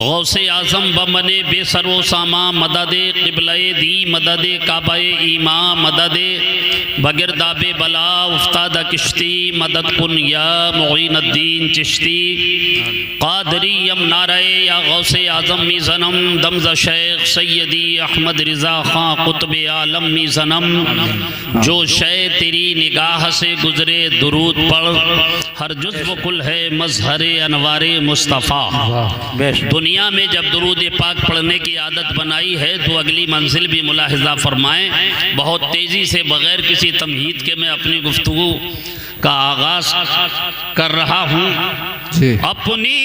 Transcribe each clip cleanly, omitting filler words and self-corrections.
गौसे आज़म बमने बेसरो सामा मदद क़िबले दी मदद काबाए ईमा मदद बगिरदाबे बला उस्ताद किश्ती मदद कुन या मुईनुद्दीन चिश्ती क़ादरी यम नारे या गौसे आज़म मी ज़नम दमज़ शेख सैयदी अहमद रिज़ा ख़ां क़ुतब आलम मी ज़नम जो शय तेरी निगाह से गुज़रे दुरूद पढ़ हर जुज़्व कुल है मज़हर अनवारे मुस्तफ़ा। दुनिया में जब दुरूद पाक पढ़ने की आदत बनाई है तो अगली मंजिल भी मुलाहिज़ा फरमाएं। बहुत तेज़ी से बग़ैर किसी तमहीद के मैं अपनी गुफ्तगू का आगाज़ कर रहा हूँ। अपनी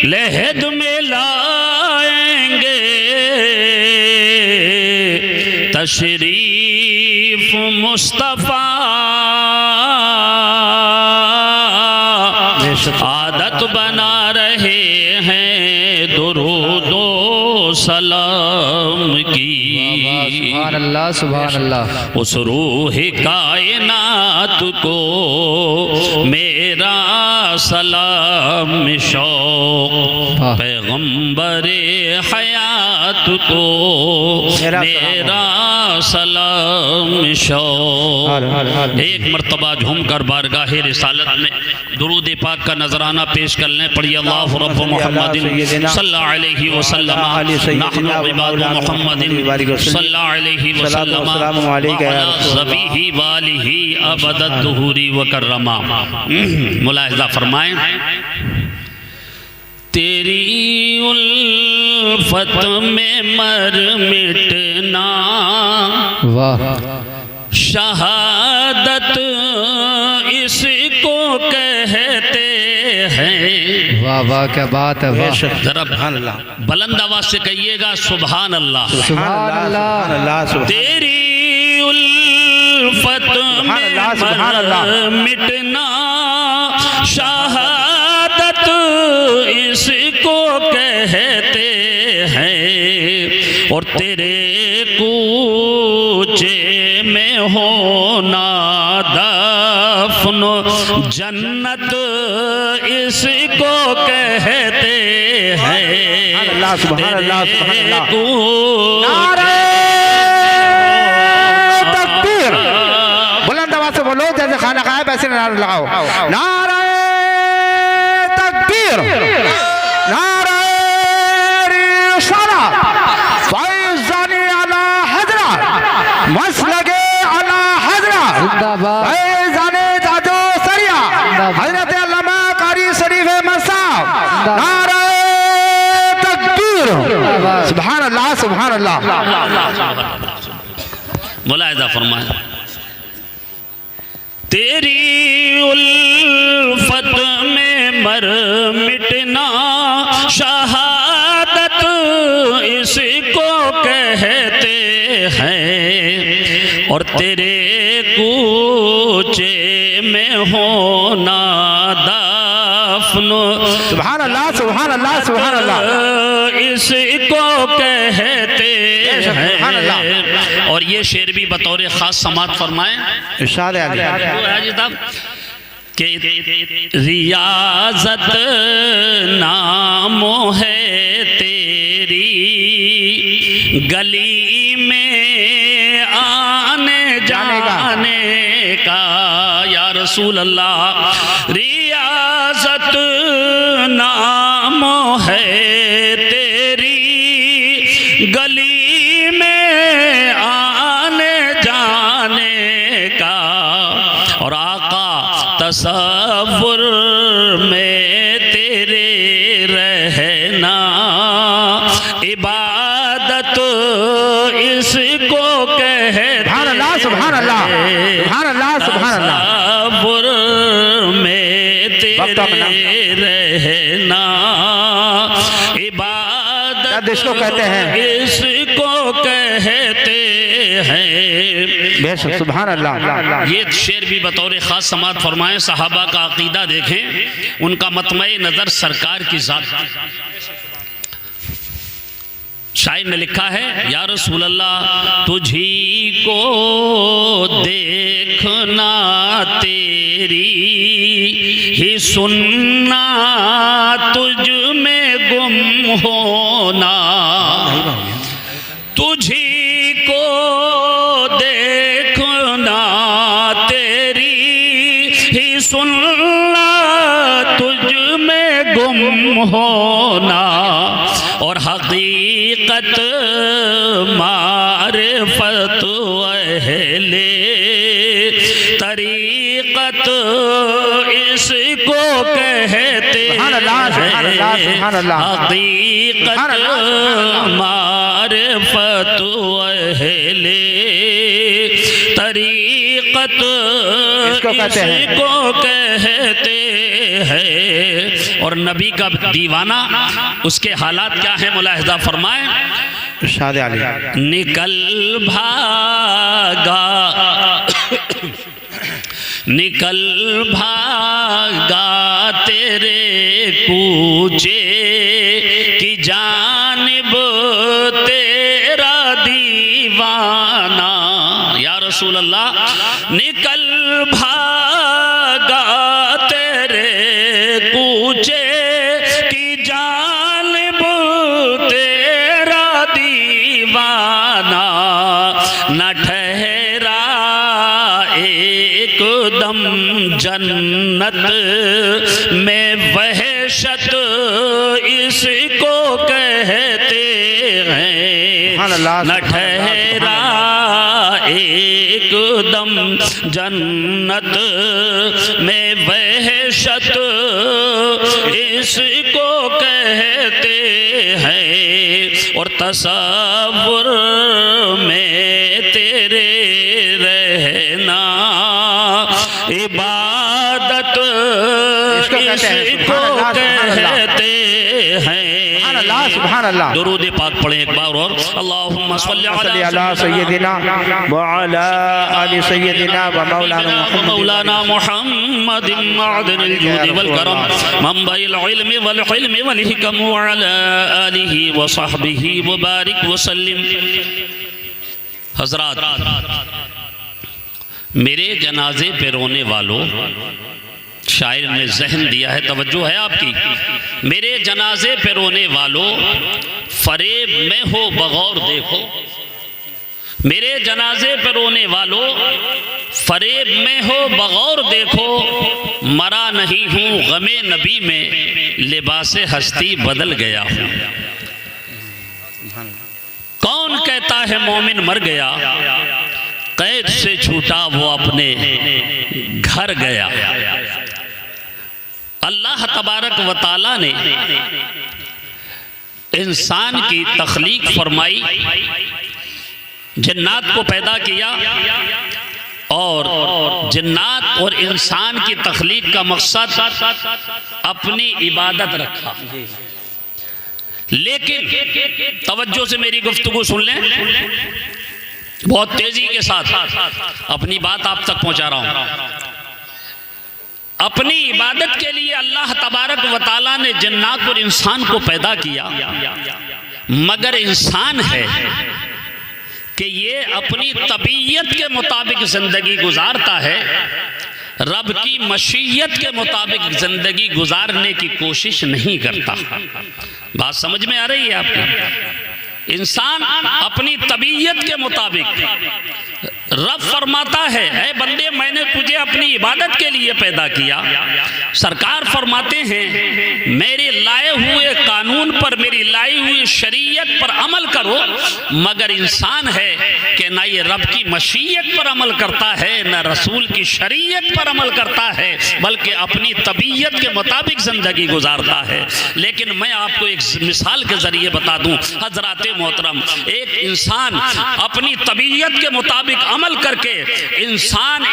लहद में लाएंगे तशरीफ मुस्तफ़ा, आदत बना रहे हैं दुरूदो सलाम की। सुभान अल्लाह सुभान अल्लाह। उस रूह कायनात को मेरा सलाम शौक़, पैगंबरे हयात को मेरा सलाम शौक़। एक मरतबा झूम कर बारगाहे रिसालत में दुरूद पाक का नजराना पेश कर लें। पढ़िए अल्लाहु रब्ब मुहम्मदिन सल्लल्लाहु अलैहि वसल्लम नहनु इबादु मुहम्मदिन सल्लल्लाहु अलैहि वसल्लम अला ज़बीही वालिही अबदद दुहूरी व कररमा। मुलाहिज़ा फरमाएं। तेरी उल्फत में मर मिटना वाह, शहादत इसको कहते हैं। वाह वाह क्या बात है। वाह जरा बुलंद आवाज से कहिएगा सुभान अल्लाह सुभान अल्लाह। तेरी उल्फत में मर मिटना शहादत इसको कहते हैं, और तेरे कूचे में होना दफन जन्नत इसको कहते हैं। तेरे कूचे बुलंद आवाज से बोलो, जैसे खाना खाया वैसे नारा लगाओ। नारे तकबीर, नारे रिसालत, फैज़ानी अला हज़रत, मसलके अला हज़रत, जिंदाबाद, फैज़ानी ताजो सरिया हज़रत अल्लामा कारी शरीफ मसाब। नारे तकबीर, सुभान अल्लाह सुभान अल्लाह। मुलाहिज़ा फरमाएं। तेरी उल्फत में मर मिटना शहादत इसको कहते हैं, और तेरे कूचे में होना दफन सुभान अल्लाह सुभान अल्लाह सुभान अल्लाह इसको कहते हैं। और ये शेर भी बतौर खास समात फरमाएं। इरशाद के रियाजत नामो है तेरी, गली में आने जाने का या रसूल अल्लाह। रियाजत नामो है तेरी, गली में आने जाने का, और आका तसव्वुर में तेरे रहना, इबादत इसको कहते हैं। सुभान अल्लाह सुभान अल्लाह सुभान अल्लाह। तसव्वुर में तेरे रहना, इबादत इसको कहते हैं, इसको कहते हैं। सुभान अल्लाह। ये शेर भी बतौर खास समात फरमाएं। सहाबा का अकीदा देखें, उनका मतमए नज़र सरकार की ज़ात। शायर ने लिखा है, या रसूल अल्लाह तुझी को देखना, तेरी ही सुनना, तुझ में गुम होना, तुझी को देखना, तेरी ही सुनना, तुझ में गुम होना, और हकीकत मारिफत अहले तरीक़त इसको कहते हैं, हकीकत मारिफत अहले तरीक़त इसको कहते हैं। और नबी का दीवाना, उसके हालात क्या है मुलाहिज़ा फरमाएं। निकल भागा निकल भागा तेरे कूचे की जानिब तेरा दीवाना, या रसूल अल्लाह निकल भागा तेरे कूचे की जानिब तेरा दीवाना, न ठहरा एक दम जन्नत में वहशत इसको कहते हैं, न ठहरा एक दम जन्नत में वहशत इसको कहते हैं। और तसव्वुर में तेरे रहना इबादत इसको कहते हैं। दुरूद पाक पढ़ें एक बार और, अल्लाहुम्मा सल्ली अला सय्यदिना व अला आलि सय्यदिना व मौलाना मुहम्मदिन मअदनिल जूदि वल करम मंबइल इल्मि वल हिल्मि वल हिकम व अला आलिहि व सहबिहि व बारिक व सल्लिम। हज़रात, मेरे जनाजे पे रोने वालों, शायर ने जहन दिया है, तवज्जो है आपकी। मेरे जनाजे पे रोने वालों, फरेब में हो बगौर देखो। मेरे जनाजे पे रोने वालों, फरेब में हो बगौर देखो। मरा नहीं हूँ गमे नबी में, लिबासे हस्ती बदल गया हूँ। कौन कहता है मोमिन मर गया, कैद से छूटा वो अपने घर गया। अल्लाह तबारक व ताला ने इंसान की तख्लीक फरमाई, जिन्नात को पैदा किया, और जिन्नात और इंसान की तख्लीक का मकसद अपनी इबादत रखा। लेकिन तवज्जो से मेरी गुफ्तगू सुन लें, बहुत तेजी के साथ अपनी बात आप तक पहुंचा रहा हूं। अपनी इबादत के लिए अल्लाह तबारक व ताला ने जिन्नात और इंसान को पैदा किया, मगर इंसान है कि ये अपनी तबीयत के मुताबिक जिंदगी गुजारता है, रब की मशीयत के मुताबिक जिंदगी गुजारने की कोशिश नहीं करता। बात समझ में आ रही है आपको? इंसान अपनी तबीयत के मुताबिक, रब फरमाता है, ऐ बंदे मैंने तुझे अपनी इबादत के लिए पैदा किया। सरकार फरमाते हैं मेरे लाए हुए कानून पर, मेरी लाई हुई शरीयत पर अमल करो। मगर इंसान है कि ना ये रब की मशीयत पर अमल करता है, ना रसूल की शरीयत पर अमल करता है, बल्कि अपनी तबीयत के मुताबिक जिंदगी गुजारता है। लेकिन मैं आपको एक मिसाल के जरिए बता दूं हजरात मोहतरम, एक इंसान अपनी तबीयत के मुताबिक अमल करके इंसान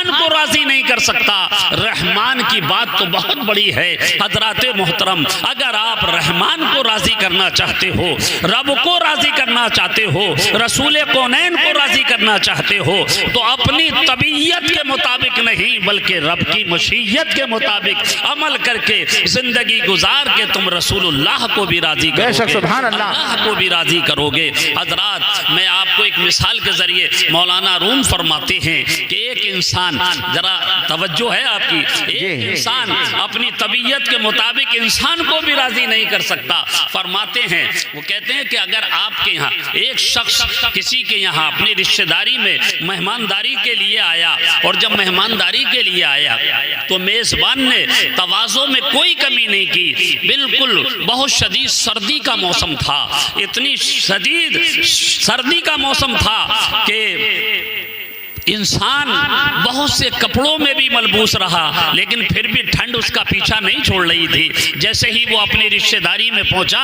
को राजी नहीं कर सकता। रहमान की बात तो बहुत बड़ी है हजरात मोहतरम। अगर आप रहमान को राजी करना चाहते हो, रब को राजी करना चाहते हो, रसूल कौनैन कौनैन को राजी करना चाहते हो तो अपनी तबीयत के मुताबिक नहीं बल्कि रब की मशीयत के मुताबिक अमल करके जिंदगी गुजार के तुम रसूलुल्लाह को भी राजी करोगे, सुभान अल्लाह, अल्लाह को भी राजी करोगे। हजरात, मैं आपको एक मिसाल के जरिए मौलाना रूम फरमाते हैं कि एक इंसान, जरा तवज्जो है आपकी, एक इंसान अपनी तबीयत के मुताबिक इंसान को भी राजी नहीं कर सकता। फरमाते हैं, वो कहते हैं कि अगर आपके यहाँ एक शख्स किसी के यहाँ अपनी रिश्तेदारी में मेहमानदारी के लिए आया और जब मेहमानदारी के लिए आया तो मेजबान ने तवाज़ो में कोई कमी नहीं की, बिल्कुल बहुत शदीद सर्दी का मौसम था, इतनी शदीद सर्दी का मौसम था कि इंसान बहुत से कपड़ों में भी मलबूस रहा लेकिन फिर भी ठंड उसका पीछा नहीं छोड़ रही थी। जैसे ही वो अपनी रिश्तेदारी में पहुंचा,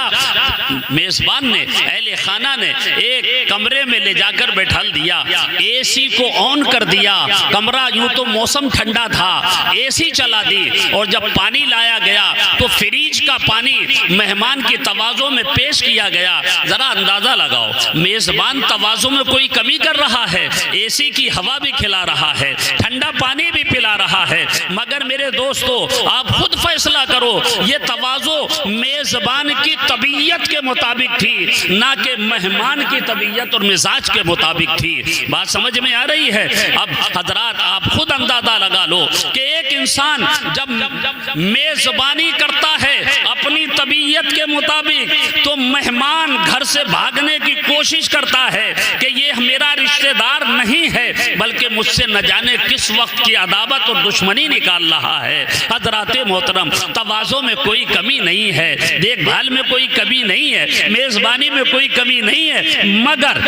मेजबान ने, अहले खाना ने एक कमरे में ले जाकर बैठा दिया, एसी को ऑन कर दिया, कमरा यूं तो मौसम ठंडा था, एसी चला दी और जब पानी लाया गया तो फ्रिज का पानी मेहमान की तवाज़ो में पेश किया गया। जरा अंदाजा लगाओ, मेजबान तवाज़ो में कोई कमी कर रहा है, एसी की हवा भी खिला रहा है, ठंडा पानी भी पिला रहा है, मगर मेरे दोस्तों आप खुद फैसला करो, ये तवाज़ो मेजबान की तबीयत के मुताबिक थी ना कि मेहमान की तबीयत और मिजाज के मुताबिक थी। बात समझ में आ रही है? अब हजरात आप खुद अंदाजा लगा लो कि एक इंसान जब मेजबानी करता है अपनी तबीयत के मुताबिक तो मेहमान घर से भागने की कोशिश करता है कि ये मेरा रिश्तेदार नहीं है बल्कि मुझसे न जाने किस वक्त की अदावत और दुश्मनी निकाल रहा है। हजरात मोहतरम, तवाज़ो में कोई कमी नहीं है, देखभाल में कोई कमी नहीं है, मेज़बानी में कोई कमी नहीं है, मगर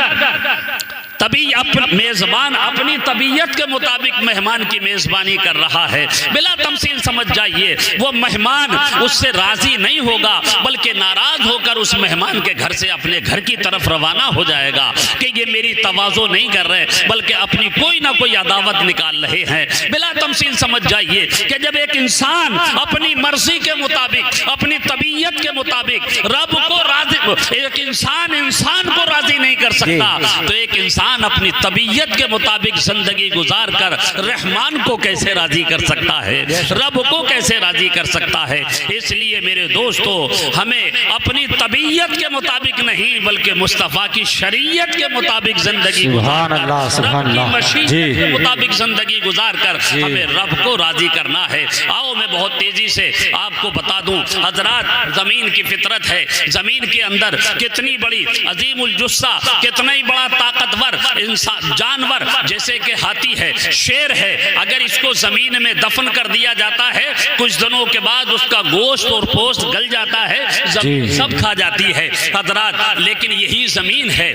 तभी मेज़बान अपनी तबीयत के मुताबिक मेहमान की मेज़बानी कर रहा है। बिला तमसील समझ जाइए, वो मेहमान उससे राज़ी नहीं होगा बल्कि नाराज़ होकर उस मेहमान के घर से अपने घर की तरफ रवाना हो जाएगा कि ये मेरी तवाज़ो नहीं कर रहे बल्कि अपनी कोई ना कोई अदावत निकाल रहे हैं। बिला तमसील समझ जाइए कि जब एक इंसान अपनी मर्जी के मुताबिक, अपनी तबीयत के मुताबिक रब को राज़ी, एक इंसान को राज़ी नहीं कर सकता तो एक इंसान अपनी तबीयत के मुताबिक जिंदगी गुजार कर रहमान को कैसे राजी कर सकता है, रब को कैसे राजी कर सकता है। इसलिए मेरे दोस्तों, हमें अपनी तबीयत के मुताबिक नहीं बल्कि मुस्तफ़ा की शरीयत के मुताबिक जिंदगी के मुताबिक जिंदगी गुजार कर हमें रब को राजी करना है। आओ मैं बहुत तेजी से आपको बता दूं, हजरात, जमीन की फितरत है, जमीन के अंदर कितनी बड़ी अजीमुल जुस्सा, कितना ही बड़ा ताकतवर इंसान जानवर जैसे कि हाथी है, शेर है, अगर इसको जमीन में दफन कर दिया जाता है कुछ दिनों के बाद उसका गोश्त और पोस्ट गल जाता है, जमीन सब खा जाती है हजरात। लेकिन यही जमीन है,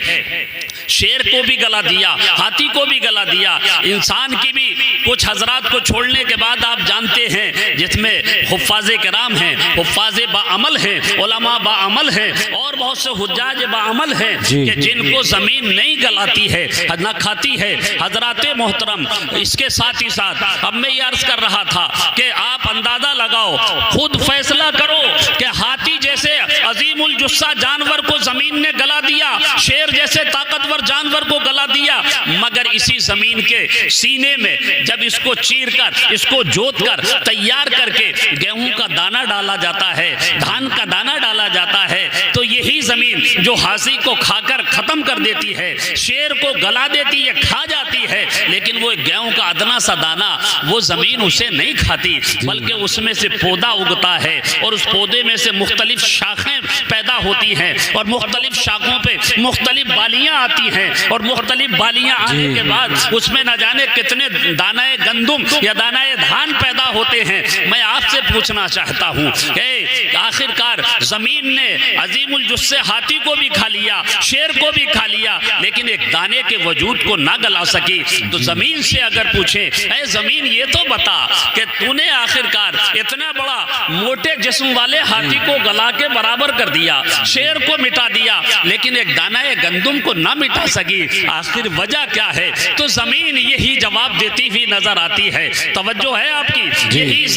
शेर को भी गला दिया, हाथी को भी गला दिया, इंसान की भी कुछ हजरात को छोड़ने के बाद आप जानते हैं जिसमें हुफ्फाज़े किराम हैं, हुफ्फाज़े बाअमल हैं, उलमा बाअमल हैं और बहुत से हुज्जाज बाअमल हैं कि जिनको जमीन नहीं गलाती है, न खाती है। हजरात मोहतरम, इसके साथ ही साथ अब मैं ये अर्ज कर रहा था कि आप अंदाजा लगाओ, खुद फैसला करो कि हाथी जैसे अजीमुल जुस्सा जानवर को जमीन ने गला दिया, शेर जैसे ताकतवर जानवर को गला दिया, मगर इसी जमीन के सीने में जब इसको चीर कर, इसको जोत कर तैयार करके गेहूं का दाना डाला जाता है, धान का दाना डाला जाता है, तो यही जमीन जो हाथी को खाकर खत्म कर देती है, शेर को गला देती है, खा जाती है, लेकिन वो गेहूं का अदना सा दाना वो जमीन उसे नहीं खाती बल्कि उसमें से पौधा उगता है और उस पौधे में से मुख्तलिफ शाखें पैदा होती हैं और मुख्तलिफ शाखों पे मुख्तलिफ बालियां आती हैं और मुख्तलिफ बालियां आने के बाद उसमें न जाने कितने दानाए गंदुम या दानाए धान पैदा होते हैं। मैं आपसे पूछना चाहता हूँ कि आखिरकार जमीन ने अजीमुल जुस्से हाथी को भी खा लिया, शेर को भी खा लिया, लेकिन एक दाने के वजूद को ना गला सकी। तो जमीन से अगर पूछें, ऐ जमीन ये तो बता कि तूने आखिरकार इतना बड़ा मोटे जिस्म वाले हाथी को गला के बराबर कर दिया, शेर को मिटा दिया, लेकिन एक दानाए गंदुम को ना मिटा सकी, आखिर वजह क्या है? तो जमीन यही जवाब देती हुई नजर आती है। तवज्जो है आपकी? यही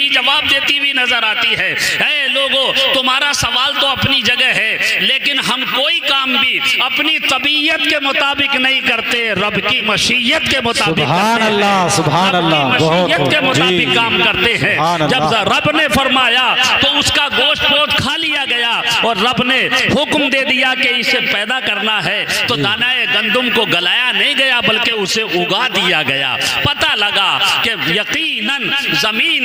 हुई जवाब देती हुई नजर आती है। ऐ लोगों, तुम्हारा सवाल तो अपनी जगह है, लेकिन हम कोई काम भी अपनी तबीयत के मुताबिक नहीं करते, रब की मशीयत के मुताबिक सुभान अल्लाह, सुभान अल्लाह, मशीयत के मुताबिक काम करते हैं। जब रब ने फरमाया तो उसका गोश्त पोत खा लिया गया, और रब ने हुक्म दे दिया कि इसे पैदा करना है, तो दानाए गंदुम को गलाया नहीं गया बल्कि उसे उगा दिया गया। पता लगा कि यकीनन जमीन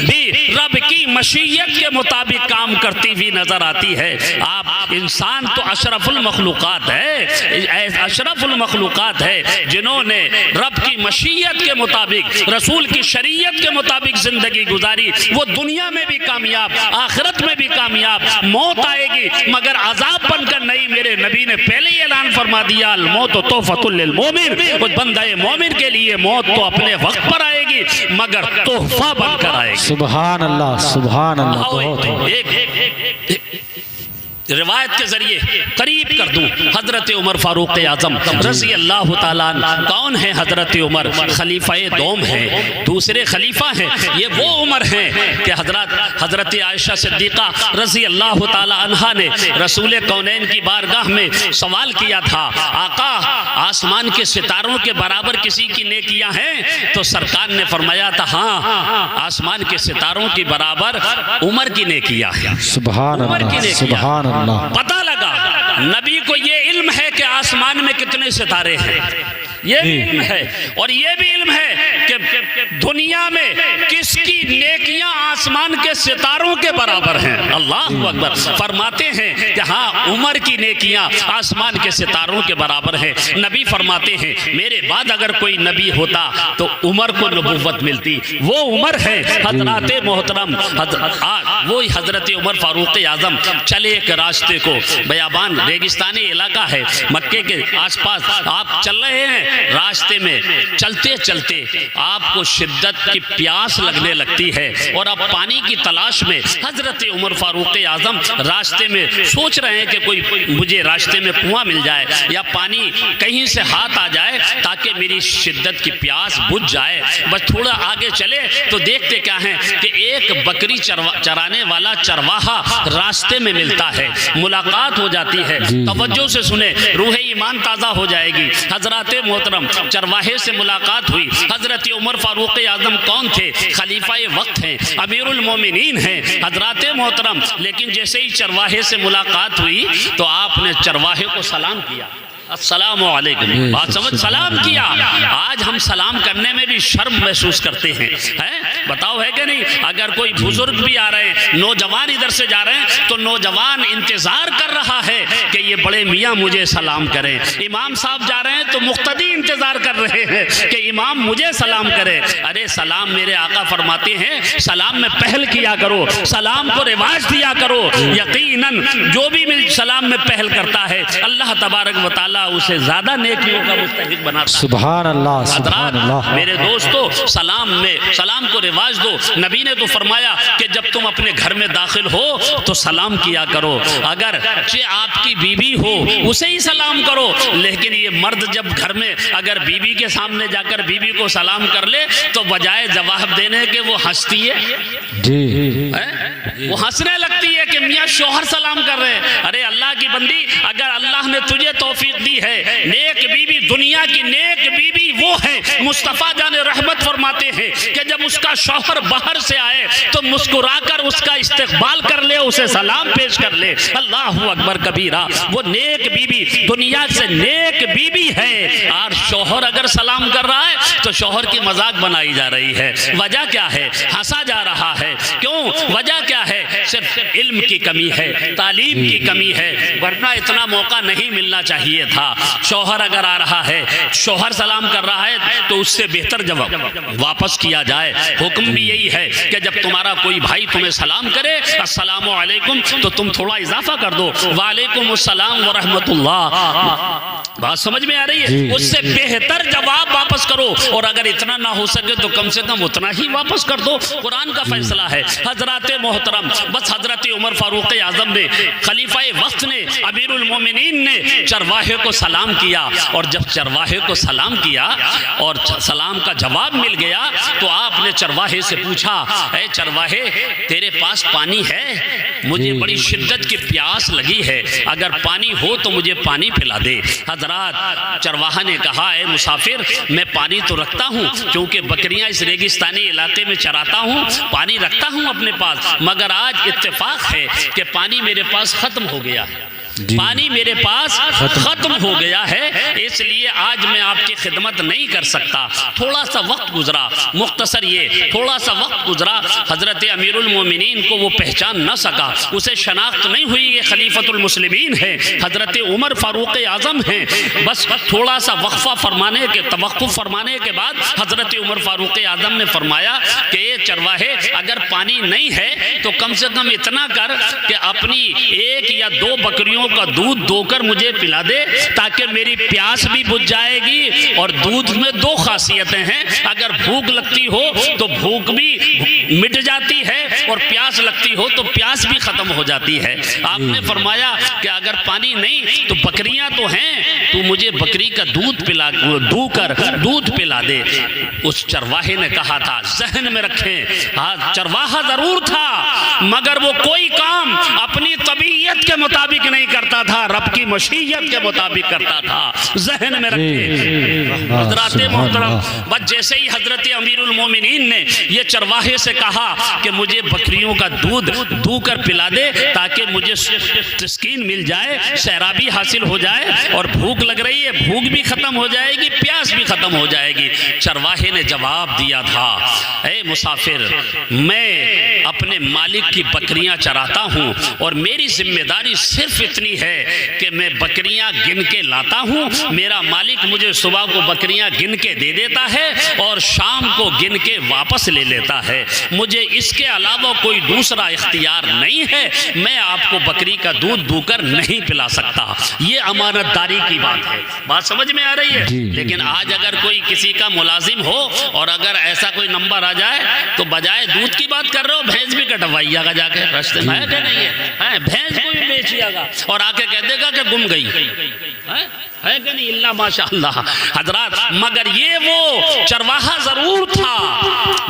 भी रब की मशीयत के मुताबिक काम करती हुई नजर आती है। आप इंसान तो अशरफुल मखलूकात है, अशरफुल मखलूकात है जिन्होंने रब की मशीयत के मुताबिक, रसूल की शरीयत के मुताबिक जिंदगी गुजारी। वो दुनिया में भी कामयाब, आखिरत में भी कामयाब। मौत आएगी मगर अजाब बनकर नहीं। मेरे नबी ने पहले ही ऐलान फरमा दिया, अल मौत तोहफतुल लिल मोमिन, उस बंदे मोमिन के लिए मौत तो अपने वक्त पर आएगी मगर तोहफा बनकर आएगी। सुभान अल्लाह, सुभान अल्लाह। एक रिवायत के जरिए करीब कर दूं, हजरत उमर फारूक आजम रज़ी अल्लाह ताला अन्हु। कौन है हजरत उमर? खलीफाए दोम हैं, दूसरे खलीफा हैं। ये वो उमर हैं कि हजरत आयशा सिद्दीक़ा रज़ी अल्लाह ताला अन्हा ने रसूल कौनैन की बारगाह में सवाल किया था, आका आसमान के सितारों के बराबर किसी की नेकियां हैं? तो सरकार ने फरमाया था, हाँ, आसमान के सितारों के बराबर उमर की नेकियां हैं। सुभान अल्लाह, सुभान अल्लाह। पता लगा नबी को ये इल्म है कि आसमान में कितने सितारे हैं, ये भी इल्म है, और ये भी इल्म है कि दुनिया में किसकी नेकियां आसमान के सितारों के बराबर हैं। अल्लाह अकबर। फरमाते हैं कि हाँ, उमर की नेकियां आसमान के सितारों के बराबर हैं। नबी फरमाते हैं, मेरे बाद अगर कोई नबी होता तो उमर को नबूवत मिलती। वो उमर है हजरत मोहतरम वो हजरत उमर फारूक आजम। चले एक रास्ते को, बयाबान रेगिस्तानी इलाका है, मक्के के आसपास आप चल रहे हैं, रास्ते में चलते चलते आपको शिद्दत की प्यास लगने लगती है और आप पानी की तलाश में। हजरत उमर फारूक आजम रास्ते में सोच रहे हैं कि कोई मुझे रास्ते में कुआं मिल जाए या पानी कहीं से हाथ आ जाए ताकि मेरी शिद्दत की प्यास बुझ जाए। बस थोड़ा आगे चले तो देखते क्या है कि एक बकरी चराने वाला चरवाहा रास्ते में मिलता है, मुलाकात हो जाती है। तवज्जो से सुने, रूह ईमान ताज़ा हो जाएगी। हजरत मोहतरम चरवाहे से मुलाकात हुई। हजरत उमर फारूक आजम कौन थे? खलीफाए वक्त हैं, अमीरुल मोमिनीन हैं हजरत मोहतरम। लेकिन जैसे ही चरवाहे से मुलाकात हुई तो आपने चरवाहे को सलाम किया, अस्सलामु अलैकुम, बात समझ, सलाम किया। आज हम सलाम करने में भी शर्म महसूस करते हैं, बताओ है कि नहीं? अगर कोई बुजुर्ग भी आ रहे हैं, नौजवान इधर से जा रहे हैं तो नौजवान इंतजार कर रहा है कि ये बड़े मियाँ मुझे सलाम करें। इमाम साहब जा रहे हैं तो मुक्तदी इंतजार कर रहे हैं कि इमाम मुझे सलाम करे। अरे सलाम, मेरे आका फरमाते हैं सलाम में पहल किया करो, सलाम को रिवाज दिया करो। यकीनन जो भी सलाम में पहल करता है अल्लाह तबारक व तआला उसे ज्यादा नेकियों का मुस्तहिक बनाता है। सुभान अल्लाह, सुभान अल्लाह। मेरे दोस्तों, सलाम को रिवाज दो। नबी ने तो फरमाया कि जब तुम अपने घर में दाखिल हो तो सलाम किया करो। अगर आपकी बीवी हो उसे ही सलाम करो, लेकिन ये मर्द जब घर में अगर बीवी के सामने जाकर बीवी को सलाम कर ले तो बजाय जवाब देने के वो हंसती है जी, वो हंसने लगती है कि मियाँ शौहर सलाम कर रहे हैं। अरे अल्लाह की बंदी, अगर अल्लाह ने तुझे तौफीक दी है, नेक बीवी, दुनिया की नेक बीवी वो है। मुस्तफ़ा जाने रहमत फरमाते हैं कि जब उसका शौहर बाहर से आए तो मुस्कुराकर उसका इस्तकबाल कर ले, उसे सलाम पेश कर ले। अल्लाह अकबर कबीरा। वो नेक बीवी, दुनिया से नेक बीवी है। और शौहर अगर सलाम कर रहा है तो शौहर की मजाक बनाई जा रही है। वजह क्या है? हंसा जा रहा है। क्यों? वजह क्या है? सिर्फ इल्म की कमी है, तालीम की कमी है, वरना इतना मौका नहीं मिलना चाहिए था। शौहर अगर आ रहा है, शौहर सलाम कर रहा है तो उससे बेहतर जवाब वापस किया जाए। हुक्म भी यही है कि जब तुम्हारा कोई भाई तुम्हें सलाम करे अस्सलामु अलैकुम तो तुम थोड़ा इजाफा कर दो, वालेकुम अस्सलाम व रहमतुल्लाह। बात समझ में आ रही है? उससे बेहतर जवाब वापस करो, और अगर इतना ना हो सके तो कम से कम उतना ही वापस कर दो। कुरान का फैसला है। हजरत मोहतरम बस हजरत उमर फारूक आजम ने, खलीफा वक्त ने, अमीरुल मोमिनीन ने चरवाहे को सलाम किया। और जब चरवाहे को सलाम किया और सलाम का जवाब मिल गया तो आपने चरवाहे से पूछा, ऐ चरवाहे तेरे पास पानी है? मुझे बड़ी शिद्दत की प्यास लगी है, अगर पानी हो तो मुझे पानी पिला दे। हजरत चरवाहा ने कहा, ऐ मुसाफिर मैं पानी तो रखता हूँ, क्योंकि बकरियां इस रेगिस्तानी इलाके में चराता हूँ, पानी रखता हूँ अपने पास, मगर आज इत्तेफाक है कि पानी मेरे पास खत्म हो गया है, पानी मेरे पास खत्म हो गया है, इसलिए आज मैं आपकी खिदमत नहीं कर सकता। थोड़ा सा वक्त गुजरा, मुख्तसर ये थोड़ा सा वक्त गुजरा, हजरत अमीरुल मोमिनीन को वो पहचान न सका, उसे शनाख्त नहीं हुई ये खलीफतुल मुस्लिमीन है, हजरत उमर फारूक आजम हैं। बस थोड़ा सा वक्फा फरमाने के तवक्कुफ फरमाने के बाद हजरत उमर फारूक आजम ने फरमाया कि ये चरवाहे अगर पानी नहीं है तो कम से कम इतना कर कि अपनी 1 या 2 बकरियों का दूध दोकर मुझे पिला दे, ताकि मेरी प्यास भी बुझ जाएगी। और दूध में 2 खासियतें हैं, अगर भूख लगती हो तो भूख भी मिट जाती है और प्यास लगती हो तो प्यास भी खत्म हो जाती है। आपने फरमाया कि अगर पानी नहीं तो बकरियां तो हैं, तू मुझे बकरी का दूध पिला, दूध पिला दे। उस चरवाहे ने कहा था, जहन में रखें, हाँ चरवाहा जरूर था मगर वो कोई काम अपनी तबीयत के मुताबिक नहीं करता था, रब की मशीयत के मुताबिक करता था, जहन में रखें। हजरत मोहतरम, बस जैसे ही हजरत अमीरुल मोमिनीन ने ये चरवाहे से कहा कि मुझे बकरियों का दूध दूकर पिला दे ताकि मुझे तस्कीन मिल जाए, सैराबी हासिल हो जाए, और भूख लग रही है, भूख भी खत्म हो जाएगी, प्यास भी खत्म हो जाएगी। चरवाहे ने जवाब दिया था, ऐ मुसाफिर मैं अपने मालिक की बकरियां चराता हूं और मेरी जिम्मेदारी सिर्फ इतनी है कि मैं बकरियां गिन के लाता हूं, मेरा मालिक मुझे सुबह को बकरियां गिन के दे देता है और शाम को गिन के वापस ले लेता है, मुझे इसके अलावा कोई दूसरा इख्तियार नहीं है, मैं आपको बकरी का दूध दूकर नहीं पिला सकता। ये अमानतदारी की बात है, बात समझ में आ रही है। लेकिन आज अगर कोई किसी का मुलाजिम हो और अगर ऐसा कोई नंबर आ जाए तो बजाय दूध की बात कर रहे हो, भैंस भी कटवाइएगा जाके रास्ते में, है कि नहीं है? भैंस को भी बेचिएगा और आके कह देगा कि गुम गई, है कि नहीं? इल्ला माशाअल्लाह हजरात, मगर ये वो चरवाहा जरूर था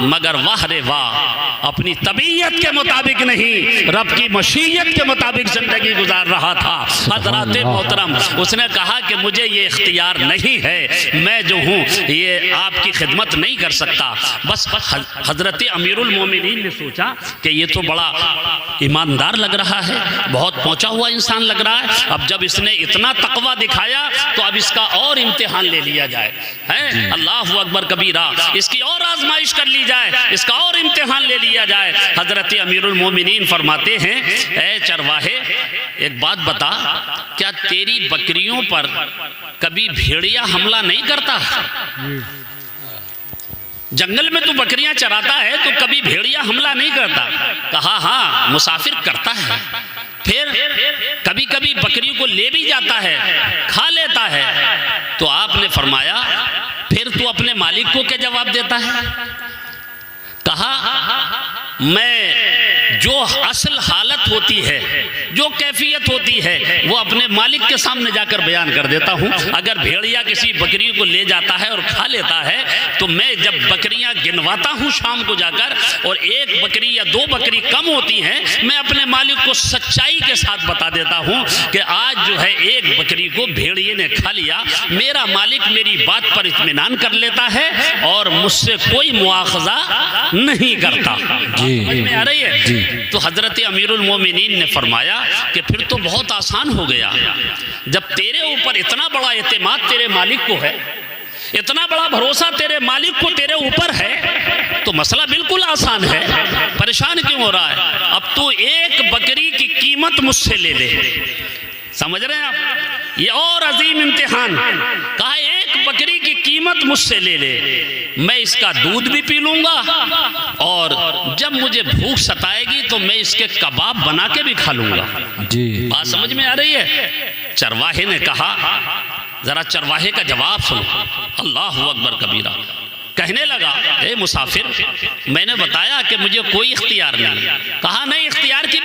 मगर वाह रे वाह, अपनी तबीयत के मुताबिक नहीं, रब की मशीयत के मुताबिक जिंदगी गुजार रहा था। हजरात मोहतरम, उसने कहा कि मुझे ये इख्तियार नहीं है, मैं जो हूँ ये आपकी खिदमत नहीं कर सकता। बस हजरत अमीरुल मोमिनीन ने सोचा कि ये तो बड़ा ईमानदार लग रहा है, बहुत पहुंचा हुआ इंसान लग रहा है, अब जब इसने इतना तकवा दिखाया तो अब इसका और इम्तिहान ले लिया जाए, हैं? अल्लाहु अकबर कबीरा, इसकी और आजमाइश कर ली जाए, इसका और इम्तिहान ले लिया जाए। हजरत अमीरुल मोमिनीन फरमाते हैं, ऐ चरवाहे एक बात बता, क्या तेरी बकरियों पर कभी भेड़िया हमला नहीं करता? जंगल में तू बकरियां चराता है तो कभी भेड़िया हमला नहीं करता? कहा हाँ मुसाफिर करता है, फिर कभी कभी बकरी को ले भी जाता है, खा लेता है। तो आपने फरमाया फिर तू अपने मालिक को क्या जवाब देता है? कहा मैं जो असल हालत होती है, जो कैफियत होती है, वो अपने मालिक के सामने जाकर बयान कर देता हूँ। अगर भेड़िया किसी बकरी को ले जाता है और खा लेता है तो मैं जब बकरियां गिनवाता हूँ शाम को जाकर और 1 बकरी या 2 बकरी कम होती हैं, मैं अपने मालिक को सच्चाई के साथ बता देता हूँ कि आज जो है 1 बकरी को भेड़िए ने खा लिया, मेरा मालिक मेरी बात पर इत्मीनान कर लेता है और मुझसे कोई मुआखजा नहीं करता। समझ में आ रही है? तो हजरत अमीरुल मोमिनीन ने फरमाया कि फिर तो बहुत आसान हो गया, जब तेरे ऊपर इतना बड़ा एतमाद तेरे मालिक को है, इतना बड़ा भरोसा तेरे मालिक को तेरे ऊपर है, तो मसला बिल्कुल आसान है, परेशान क्यों हो रहा है? अब तू 1 बकरी की कीमत मुझसे ले ले। समझ रहे हैं आप? ये और अजीम इम्तिहान, कहा 1 बकरी की कीमत मुझसे ले ले, मैं इसका दूध भी पी लूंगा और जब मुझे भूख सताएगी तो मैं इसके कबाब बना के भी खा लूंगा। बात समझ में आ रही है? चरवाहे ने कहा, जरा चरवाहे का जवाब सुनो। अल्लाहु अकबर कबीरा, कहने लगा ए मुसाफिर, मैंने बताया कि मुझे कोई इख्तियार नहीं। कहा नहीं, इख्तियार की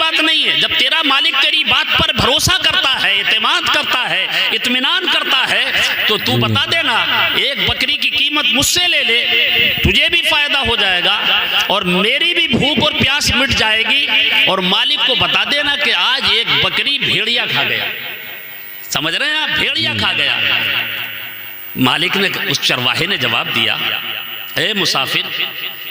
तेरा मालिक तेरी बात पर भरोसा करता है, इत्मीनान करता है, इत्मीनान करता है, तो तू बता देना, एक बकरी की कीमत मुझसे ले ले, तुझे भी फायदा हो जाएगा और मेरी भी भूख और प्यास मिट जाएगी। और मालिक को बता देना कि आज एक बकरी भेड़िया खा गया। समझ रहे हैं आप, भेड़िया खा गया। मालिक ने, उस चरवाहे ने जवाब दिया, ए मुसाफिर,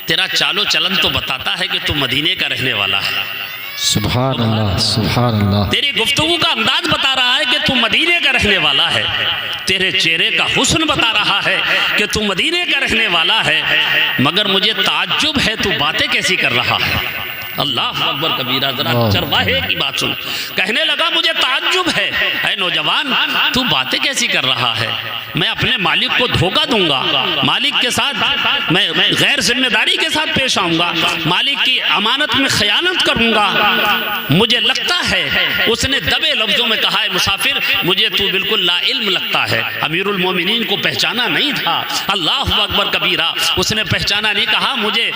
तेरा चालो चलन तो बताता है कि तू मदीने का रहने वाला है। सुभान अल्लाह, सुभान अल्लाह। तेरी गुफ्तगू का अंदाज बता रहा है कि तू मदीने का रहने वाला है। तेरे चेहरे का हुस्न बता रहा है कि तू मदीने का रहने वाला है। मगर मुझे ताज्जुब है, तू बातें कैसी कर रहा है। अल्लाह अकबर कबीरा। जरा चरवाहे की बात सुन। कहने लगा, मुझे ताज्जुब है, ऐ नौजवान, तू बातें कैसी कर रहा है। मैं अपने मालिक को धोखा दूंगा, मालिक के साथ मैं गैर जिम्मेदारी के साथ पेश आऊंगा, मालिक की अमानत में खयानत करूंगा। मुझे लगता है, उसने दबे लफ्जों में कहा है, मुसाफिर, मुझे तू बिल्कुल लाइल्म लगता है। अमीरुल मोमिनीन को पहचाना नहीं था। अल्लाह अकबर कबीरा। उसने पहचाना नहीं, कहा मुझे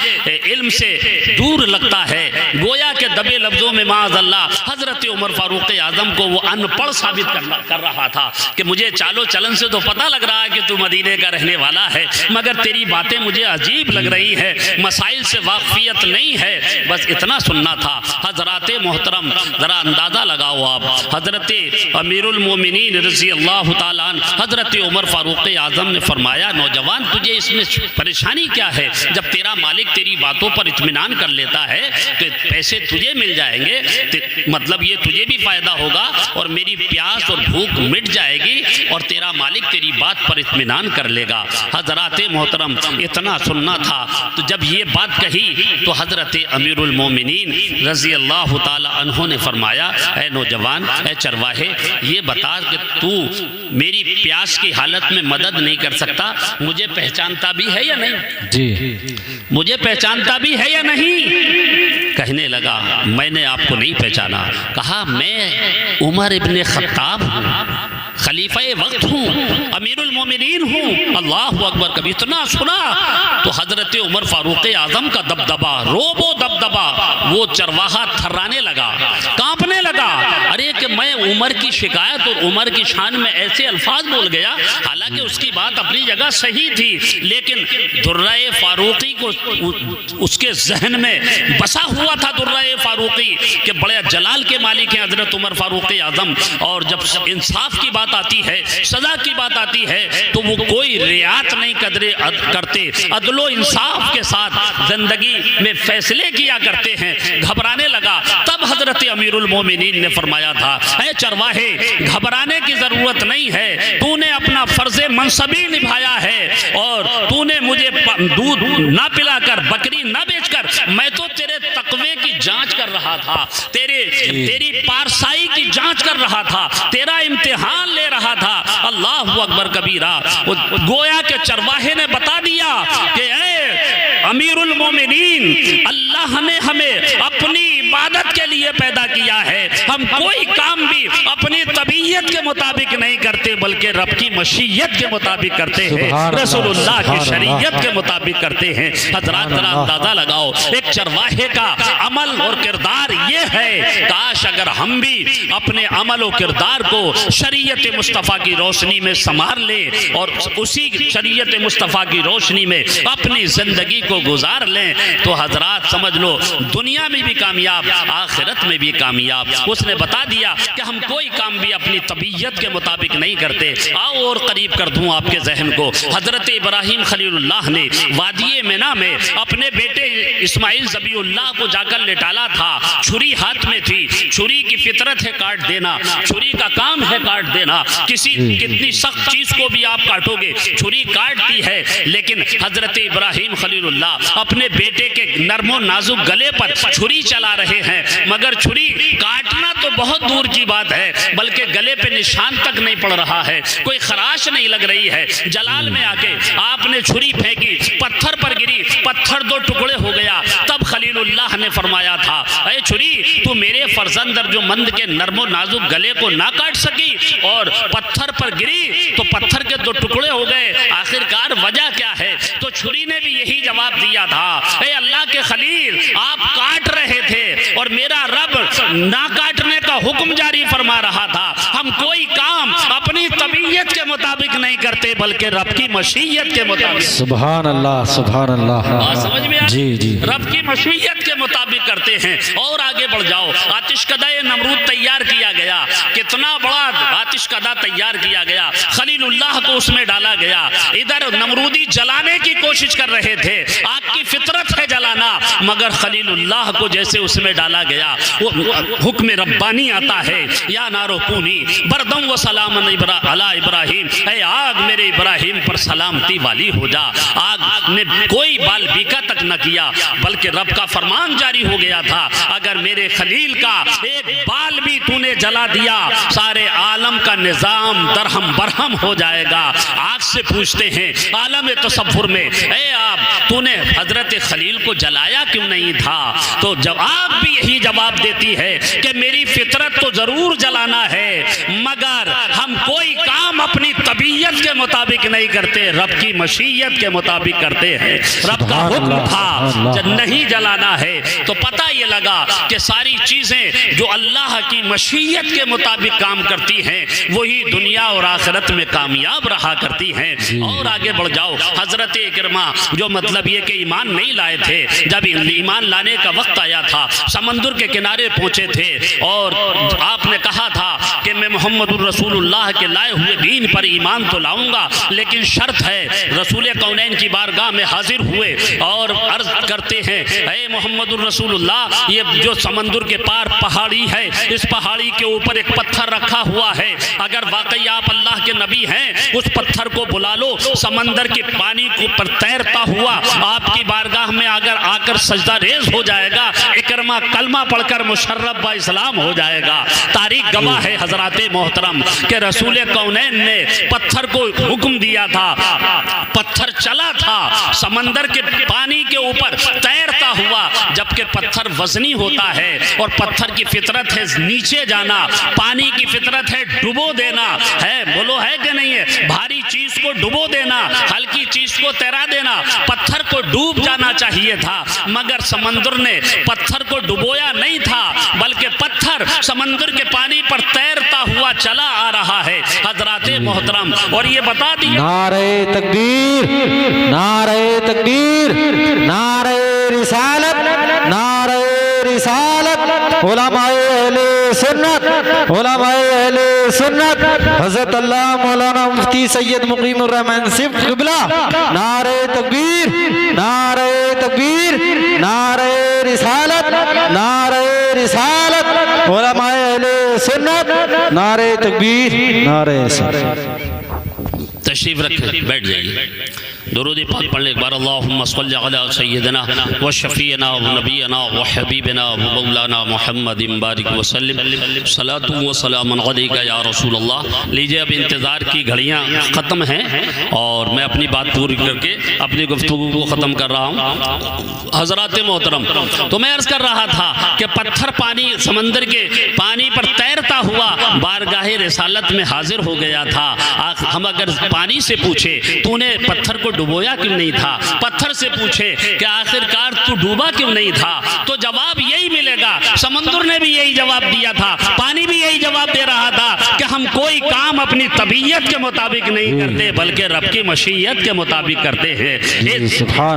इल्म से दूर लगता है। गोया के दबे लफ्जों में माअज़ल्लाह हजरत उमर फारूक आजम को वो अनपढ़ साबित कर रहा था कि मुझे चालो चलन से तो पता लग रहा है कि तू मदीने का रहने वाला है, मगर तेरी बातें मुझे अजीब लग रही है, मसाइल से वाकफियत नहीं है। बस इतना सुनना था। हजरत मोहतरम, जरा अंदाजा लगाओ आप, हजरत अमीरुल मोमिनीन रज़ी अल्लाह ताला अन्हु हजरत उमर फारूक आजम ने फरमाया, नौजवान, तुझे इसमें परेशानी क्या है। जब तेरा मालिक तेरी बातों पर इत्मीनान कर लेता है तो पैसे तुझे मिल जाएंगे, मतलब ये तुझे भी फायदा होगा और मेरी प्यास और भूख मिट जाएगी और तेरा मालिक तेरी बात पर इत्मीनान कर लेगा। हजरत मोहतरम, इतना सुनना था। तो जब ये बात कही तो हजरत अमीरुल मोमिनीन रज़ी अल्लाह ताला अन्हु ने फरमाया, ऐ नौजवान, ऐ चरवाहे, ये बता कि तू मेरी प्यास की हालत में मदद नहीं कर सकता, मुझे पहचानता भी है या नहीं जी, मुझे पहचानता भी है या नहीं। कहने लगा, मैंने आपको नहीं पहचाना। कहा, मैं उमर इब्ने खत्ताब हूँ, खलीफा वक्त हूँ, अमीरुल मोमिनीन हूँ। अल्लाह अकबर। कभी इतना सुना तो हजरत उमर फारूक आजम का दबदबा, रोबो दबदबा, वो चरवाहा थर्राने लगा, कांपने लगा। अरे कि मैं उमर की शिकायत और उमर की शान में ऐसे अल्फाज बोल गया। हालांकि उसकी बात अपनी जगह सही थी, लेकिन दुर्राए फारूकी को उसके जहन में बसा हुआ था, दुर्राए फारूकी के बड़े जलाल के मालिक हैं हजरत उमर फारूक आजम। और जब इंसाफ की बात आती है, सजा की बात आती है, तो वो कोई रियात नहीं करते, अदलो इंसाफ के साथ जिंदगी में फैसले किया करते हैं। घबराने लगा। तब हजरत अमीरुल मोमिनीन ने फरमाया था, ऐ चरवाहे, घबराने की जरूरत नहीं है, तूने अपना फर्जे मनसबी निभाया है और तूने मुझे दूध ना पिलाकर, बकरी ना बेचकर, मैं तो तेरे तकवे की जांच कर रहा था, तेरी पारसाई की जांच कर रहा था, तेरा इम्तिहान ले रहा था। अल्लाह अकबर कबीरा। गोया के चरवाहे ने बता दिया कि ऐ अमीरुल मोमिनीन, अल्लाह ने हमें अपनी इबादत के लिए पैदा किया है। हम कोई काम भी अपनी तबीयत के मुताबिक नहीं करते, बल्कि रब की मशीयत के मुताबिक करते हैं, रसूलुल्लाह की शरीयत के मुताबिक करते हैं। हजरात, जरा अंदाजा लगाओ, एक चरवाहे का अमल और किरदार ये है। काश अगर हम भी अपने अमल और किरदार को शरीयत मुस्तफ़ा की रोशनी में संभाल ले और उसी शरीयत मुस्तफ़ा की रोशनी में अपनी जिंदगी को गुजार लें, तो हजरात समझ लो, दुनिया में भी कामयाब, आखिरत में भी कामयाब। उसने बता दिया कि हम कोई काम भी अपनी तबीयत के मुताबिक नहीं करते। आओ और करीब कर दूं आपके जहन को। हजरत इब्राहिम खलीलुल्लाह ने वादिये मिना में अपने बेटे इस्माइल ज़बीउल्लाह को जाकर लेटाला था। छुरी हाथ में थी। छुरी की फितरत है काट देना, छुरी का काम है काट देना। कितनी सख्त चीज को भी आप काटोगे, छुरी काटती है। लेकिन हजरत इब्राहिम खलीलुल्लाह अपने बेटे के नरमो नाजुक गले पर छुरी चला रहे हैं, मगर छुरी काटना तो बहुत दूर की बात है, बल्कि गले पे निशान तक नहीं पड़ रहा है, कोई खराश नहीं लग रही है। जलाल में आके आपने छुरी फेंकी, पत्थर पर गिरी, पत्थर दो टुकड़े हो गया। तब खलीलुल्लाह ने फरमाया था, ऐ छुरी, तू मेरे फर्जंद जो मंद के नरमो नाजुक गले को ना काट सकी और पत्थर पर गिरी तो पत्थर के दो टुकड़े हो गए। आखिरकार वजह क्या है? तो छुरी ने भी यही जवाब दिया था, ए अल्लाह के खलील, आप काट रहे थे और मेरा रब ना काटने का हुक्म जारी फरमा रहा था। हम कोई काम अपनी तबीयत के मुताबिक नहीं करते बल्कि रब की मशीयत के मुताबिक। सुभान अल्लाह, सुभान अल्लाह। समझ में आया? जी जी। रब की मशीयत के मुताबिक करते हैं। और आगे बढ़ जाओ, आतिशकदा नमरूद तैयार किया गया, कितना बड़ा आतिशकदा तैयार किया गया, खलीलुल्लाह को उसमें डाला गया। इधर नमरूदी जलाने की कोशिश कर रहे थे, आग की फितरत है जलाना, मगर खलीलुल्लाह को जैसे उसमें डाला गया, वो हुक्म रब्बानी आता है, या नारो कूनी बरदम व सलाम अला इब्राहिम, ऐ आग मेरे इब्राहिम पर सलामती वाली हो जा। आग ने कोई बाल बीका तक न किया, बल्कि रब का फरमान जारी हो गया था, अगर मेरे खलील का एक बाल भी तूने जला दिया, सारे आलम का निजाम दरहम बरहम हो जाएगा। आग से पूछते हैं आलम तसव्वुर में, ए आप, तूने हजरत खलील को जलाया क्यों नहीं था? तो जब आग भी यही जवाब देती है कि मेरी फितरत तो जरूर जलाना है, मगर हम कोई काम अपनी तबीयत के मुताबिक नहीं करते, रब की मशीयत के मुताबिक करते हैं। रब का हुक्म था जब नहीं जलाना है, तो पता ये लगा कि सारी चीजें जो अल्लाह की मशीयत के मुताबिक काम करती हैं वही दुनिया और आखिरत में कामयाब रहा करती हैं। और आगे बढ़ जाओ, हजरत इकरमा जो मतलब ये कि ईमान नहीं लाए थे, जब ईमान लाने का वक्त आया था, समंदर के किनारे पहुंचे थे और आपने कहा था कि मैं मोहम्मदुर रसूलुल्लाह के लाए हुए दीन पर ईमान तो लाऊंगा, लेकिन शर्त है। रसूल कौनैन की बारगाह में हाजिर हुए और अर्ज करते हैं, ऐ मोहम्मदुर रसूलुल्लाह, ये जो समंदर के पार पहाड़ी है, इस पहाड़ी के ऊपर एक पत्थर रखा हुआ है, अगर वाकई आप अल्लाह के नबी हैं, उस पत्थर को बुला लो, समंदर के पानी के ऊपर तैरता हुआ आपकी बारगाह में अगर आकर सजदा रेज हो जाएगा, इकरमा कलमा पढ़कर मुशर्रफ बा इस्लाम हो जाएगा। तारीख गवाह है हजराते मोहतरम कि रसूल कौनैन ने पत्थर को हुक्म दिया था, पत्थर चला था समंदर के पानी के ऊपर तैरता हुआ, जबकि पत्थर वजनी होता है और पत्थर की फितरत है नीचे जाना, पानी की फितरत है डुबो देना है, बोलो है कि नहीं है? भारी चीज को डुबो देना, हल्की चीज को तैरा देना, पत्थर को डूब जाना चाहिए था, मगर समंदर ने पत्थर को डुबोया नहीं था, बल्कि पत्थर समंदर के पानी पर तैरता हुआ चला आ रहा है हजराते मोहतरम। और ये बता दिया, नारे तकबीर, नारे तकबीर, नारे रिसालत, नारे रिसालत, उलमाए अहले सुन्नत, उलमाए अहले सुन्नत, हज़रत अल्लाह मौलाना मुफ्ती सैयद मुकीमुर रहमान सिफ क़िबला, नारे तकबीर, नारे तकबीर, नारे रिसालत, नारे रिसालत, उलमाए अहले सुन्नत, नारे तकबीर, नारे रिसालत। तशरीफ रखें, बैठ जाइए। दुरूद पाक पढ़ ले एक बार, अल्लाहुम्मा सल्लि अला सय्यिदिना व शफीना व नबीना व हबीबिना व मौलाना मुहम्मदिन बारिक व सल्लिम, सलातु व सलामुन अलैका या रसूल अल्लाह। लीजिए, अब इंतज़ार की घड़ियाँ ख़त्म हैं और मैं अपनी बात पूरी करके अपनी गुफ्तगू को ख़त्म कर रहा हूँ। हज़रात मोहतरम, तो मैं अर्ज़ कर रहा था कि पत्थर पानी समंदर के पानी पर तैरता हुआ बारगाहे रिसालत में हाजिर हो गया था। हम अगर पानी से पूछे तूने पत्थर को डुबोया क्यों नहीं था, पत्थर से पूछे कि आखिरकार तू डूबा क्यों नहीं था, तो जवाब यही मिलेगा। समंदर ने भी यही जवाब दिया था, पानी भी यही जवाब दे रहा था कि हम कोई काम अपनी तबीयत के मुताबिक नहीं करते बल्कि रब की मशीयत के मुताबिक करते हैं।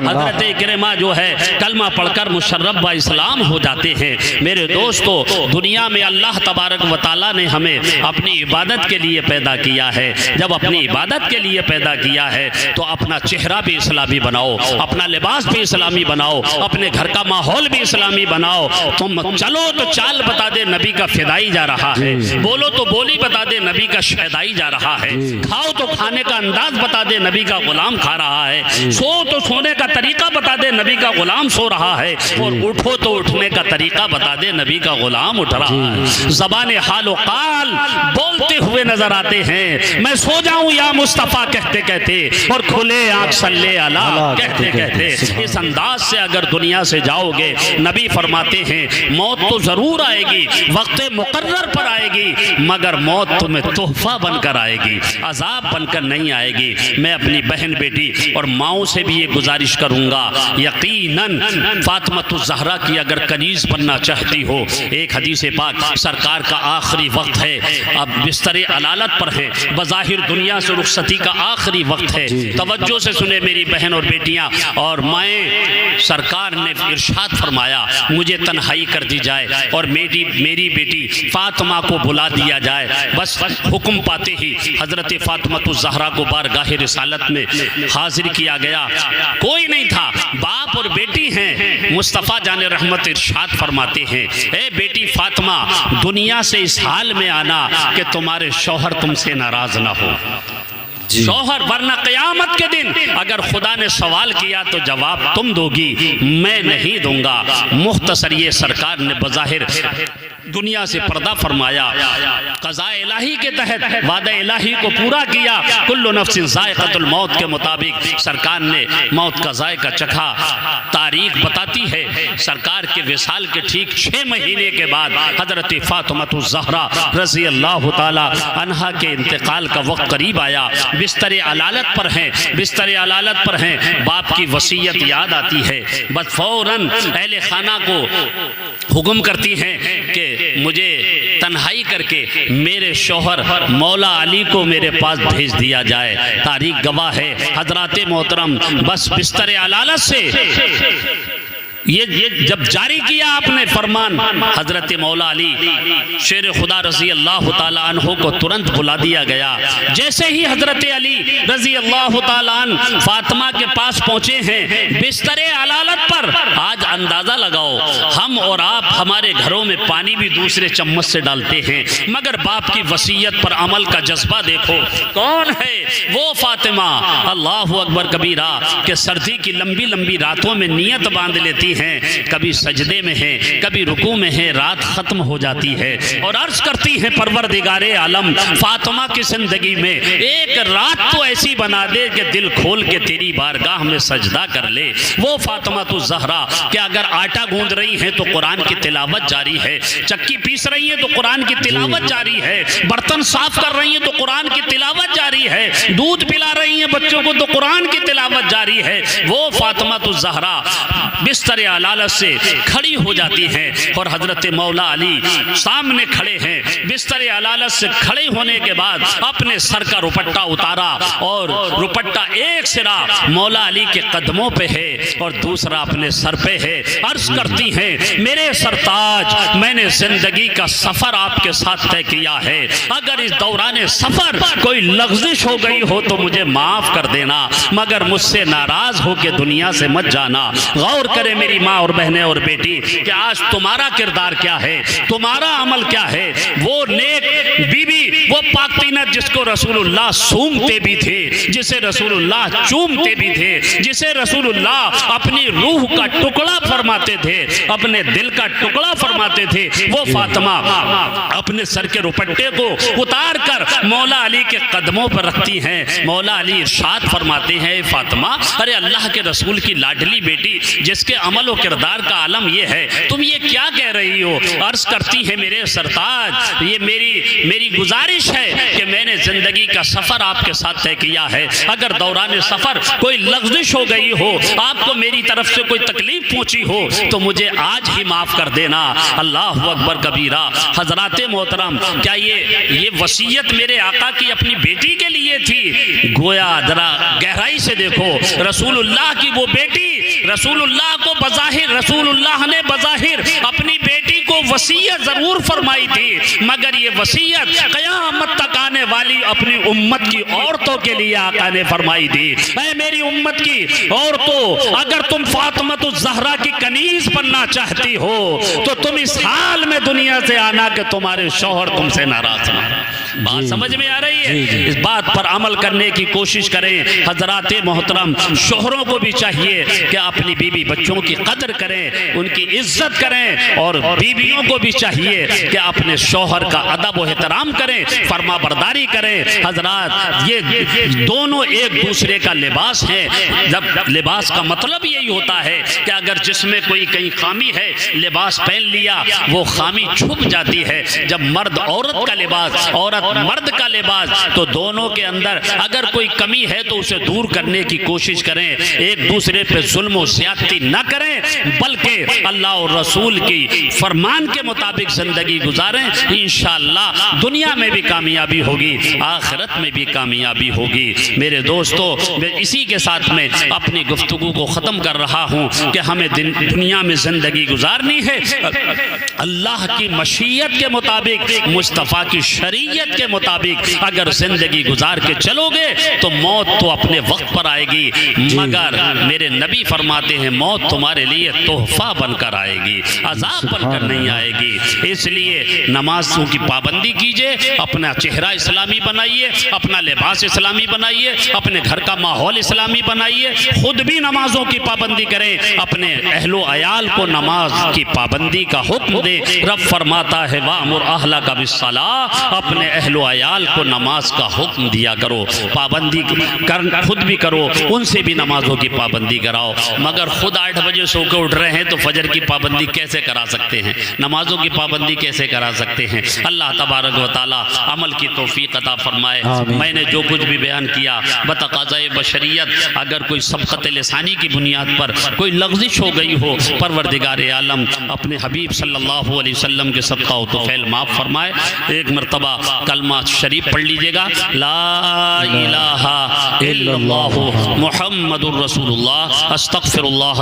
हजरत इकरमा जो है कलमा पढ़कर मुशर्रफ बा इस्लाम हो जाते हैं। मेरे दोस्तों, दुनिया में अल्लाह तबारक व तआला ने हमें अपनी इबादत के लिए पैदा किया है। जब अपनी इबादत के लिए पैदा किया है तो अपना चेहरा भी इस्लामी बनाओ, अपना लिबास भी इस्लामी बनाओ, अपने घर का माहौल भी इस्लामी बनाओ। तुम चलो तो चाल बता दे नबी का फिदाई जा रहा है, बोलो तो बोली बता दे नबी का शहदाई जा रहा है, खाओ तो खाने का अंदाज बता दे नबी का गुलाम खा रहा है, सो तो सोने का तरीका बता दे नबी का गुलाम सो रहा है, और उठो तो उठने का तरीका बता दे नबी का गुलाम उठ रहा है। ज़बान हाल काल बोलते हुए नजर आते हैं, मैं सो जाऊं या मुस्तफ़ा कहते कहते, और खुले आँख सल्ले अला कहते कहते। इस अंदाज से अगर दुनिया से जाओगे, नबी फरमाते हैं मौत तो जरूर आएगी, वक्त मुकर्रर पर आएगी, मगर मौत तुम्हें तोहफा तोहफा बनकर आएगी, अजाब बनकर नहीं आएगी। मैं अपनी बहन बेटी और माओ से भी ये गुजारिश करूंगा, यकीनन फातिमा ज़हरा की अगर कनीज़ बनना चाहती हो, एक हदीस पाक, सरकार का आखिरी वक्त है, अब बिस्तर अलालत पर है, बज़ाहिर दुनिया से रुखसती का आखिरी वक्त है। तवज्जो से सुने मेरी बहन और बेटियां और माएँ, सरकार ने इरशाद फरमाया मुझे तन्हाई कर दी जाए और मेरी बेटी फातिमा को बुला दिया जाए। बस हुक्म पाते ही हज़रत फातिमा ज़हरा को बारगाह रिसालत में हाजिर किया गया। कोई नहीं था, बाप और बेटी हैं। मुस्तफ़ा जाने रहमत इरशाद फरमाते हैं, ए बेटी फातिमा, दुनिया से इस हाल में आना कि तुम्हारे शौहर तुमसे नाराज ना हो। शौहर, वरना क़यामत के दिन अगर खुदा ने सवाल किया तो जवाब तुम दोगी, मैं नहीं दूंगा। मुख्तसर ये सरकार ने बज़ाहिर दुनिया से पर्दा फरमाया, क़ज़ा इलाही के तहत वादा इलाही को पूरा किया। कुल्लु नफ्सिन ज़ाइक़तुल मौत के मुताबिक सरकार ने मौत का ज़ायक़ा चखा। तारीख बताती है सरकार के विसाल के ठीक 6 महीने के बाद हज़रत फातिमा ज़हरा रज़ी अल्लाह ताला अन्हा के इंतकाल का वक्त करीब आया। बिस्तर अलालत पर हैं, बिस्तर अलालत पर हैं, बाप की वसीयत याद आती है। बस फ़ौरन अहले खाना को हुक्म करती हैं कि मुझे तन्हाई करके मेरे शौहर मौला अली को मेरे पास भेज दिया जाए। तारीख गवाह है हजरात मोहतरम, बस बिस्तर अलालत से ये जब जारी किया आपने फरमान, हजरत मौला अली शेर खुदा रजी अल्लाह ताला अन्हो को तुरंत बुला दिया गया। जैसे ही हजरत अली रजी अल्लाह ताला अन्हु फातिमा के पास पहुंचे हैं बिस्तर अलालत पर, आज अंदाजा लगाओ, हम और आप हमारे घरों में पानी भी दूसरे चम्मच से डालते हैं, मगर बाप की वसीयत पर अमल का जज्बा देखो। कौन है वो फातिमा, अल्लाह अकबर कबीरा, के सर्दी की लंबी लंबी रातों में नियत बांध लेती हैं, कभी सजदे में है, कभी रुकू में है, रात खत्म हो जाती है और अर्ज करती हैं परवरदिगारे आलम, फातिमा की जिंदगी में एक रात तो ऐसी बना दे कि दिल खोल के तेरी बारगाह में सजदा कर ले। वो फातिमा ज़हरा कि अगर आटा गूंद रही है तो कुरान की तिलावत जारी है, चक्की पीस रही है तो कुरान की तिलावत जारी है, बर्तन साफ कर रही है तो कुरान की तिलावत जारी है, दूध पिला रही है बच्चों को तो कुरान की तिलावत जारी है। वो फातिमा ज़हरा बिस्तर अलालत से खड़ी हो जाती हैं और हजरत मौला अली सामने खड़े हैं। बिस्तर अलालत से खड़े होने के बाद अपने सर का रुपट्टा उतारा और रुपट्टा एक सिरा मौला अली के कदमों पे है और दूसरा अपने सर पे है। अर्ज करती हैं, मेरे सरताज, मैंने जिंदगी का सफर आपके साथ तय किया है, अगर इस दौरान सफर कोई लग़्ज़िश हो गई हो तो मुझे माफ कर देना, मगर मुझसे नाराज हो के दुनिया से मत जाना। गौर करे मेरी माँ और बहनें और बेटी कि आज तुम्हारा किरदार क्या है, तुम्हारा अमल क्या है। वो नेक बीबी, वो पाक-तीनत जिसको रसूलुल्लाह सूंघते भी थे, जिसे रसूलुल्लाह चूमते भी थे, जिसे रसूलुल्लाह अपनी रूह का टुकड़ा फरमाते थे, अपने दिल का टुकड़ा फरमाते थे, वो फातिमा अपने सर के रुपट्टे को उतार कर मौला अली के कदमों पर रखती हैं। मौला अली इरशाद फरमाते हैं, फातिमा, अरे अल्लाह के रसूल की लाडली बेटी, जिसके अमल और किरदार का आलम ये है, तुम ये क्या कह रही हो। अर्ज करती है, मेरे सरताज, ये मेरी गुजारिश है कि मैंने जिंदगी का सफर आपके साथ तय किया है, अगर दौरान सफर कोई लग़्ज़िश हो गई हो, आपको मेरी तरफ से कोई तकलीफ पहुंची हो तो मुझे आज ही माफ कर देना। अल्लाह अकबर कबीरा। हजराते मोहतरम, क्या ये वसीयत मेरे आका की अपनी बेटी के लिए थी? गोया जरा गहराई से देखो, रसूलुल्लाह की वो बेटी, रसूलुल्लाह को बज़ाहिर, रसूलुल्लाह ने बज़ाहिर अपनी बेटी को वसीयत जरूर फरमाई थी, मगर ये वसीयत क़यामत तक आने वाली अपनी उम्मत की औरतों के लिए आका ने फरमाई थी। ऐ मेरी उम्मत की औरतों, अगर तुम फातिमा ज़हरा की कनीज़ बनना चाहती हो तो तुम इस हाल में दुनिया से आना कि तुम्हारे शौहर तुमसे नाराज ना। बात समझ में आ रही है? इस बात पर अमल करने की कोशिश करें। हजराते मोहतरम, शोहरों को भी चाहिए कि अपनी बीवी बच्चों की कदर करें, उनकी इज्जत करें, और बीवियों को भी चाहिए कि अपने शौहर का अदब व एहतराम करें, फरमा बरदारी करें। हजरात, ये दोनों एक दूसरे का लिबास है। जब लिबास का मतलब यही होता है कि अगर जिसमें कोई कहीं खामी है, लिबास पहन लिया, वो खामी छुप जाती है। जब मर्द औरत का लिबास, औरत मर्द का लिबास, तो दोनों के अंदर अगर कोई कमी है तो उसे दूर करने की कोशिश करें, एक दूसरे पे जुल्म और ज्यादती न करें, बल्कि अल्लाह और रसूल की फरमान के मुताबिक जिंदगी गुजारें। इंशाअल्लाह दुनिया में भी कामयाबी होगी, आखिरत में भी कामयाबी होगी। मेरे दोस्तों, मैं इसी के साथ में अपनी गुफ्तगू को ख़त्म कर रहा हूँ कि हमें दुनिया में ज़िंदगी गुजारनी है अल्लाह की मशीयत के मुताबिक, मुस्तफ़ा की शरीयत के मुताबिक। अगर ज़िंदगी गुजार के चलोगे तो मौत तो अपने वक्त पर आएगी, मगर मेरे नबी फरमाते हैं मौत तुम्हारे लिए तोहफा बनकर आएगी, अजाब बनकर नहीं आएगी। इसलिए नमाजों की पाबंदी कीजिए, अपना चेहरा इस्लामी बनाइए, अपना लिबास इस्लामी बनाइए, अपने घर का माहौल इस्लामी बनाइए, खुद भी नमाजों की पाबंदी करें, अपने अहलो अयाल को नमाज की पाबंदी का हुक्म दे। रब फरमाता है वामुर अहला का बिस्सलाह, अपने अहलो अयाल को नमाज का हुक्म दिया करो, पाबंदी कर, खुद भी करो, उनसे भी नमाजों की पाबंदी कराओ। मगर खुद 8 बजे सो के उठ रहे हैं तो फजर की पाबंदी कैसे करा सकते हैं, नमाजों की पाबंदी कैसे करा सकते हैं। अल्लाह तबारक व तआला अमल की तौफीक अता फरमाए। मैंने जो कुछ भी बयान किया बतक़ाज़ाए बशरियत, अगर कोई सबक़त लिसानी की बुनियाद पर कोई लग़ज़िश हो गई हो, परवरदिगार आलम अपने हबीब सल्लल्लाहु अलैहि वसल्लम के सदक़ा व तौफ़ील माफ़ फरमाए। एक मरतबा कलमा शरीफ पढ़ लीजिएगा, ला इलाहा इल्लल्लाहु मुहम्मदुर रसूलुल्लाह, अस्तग़फिरुल्लाह।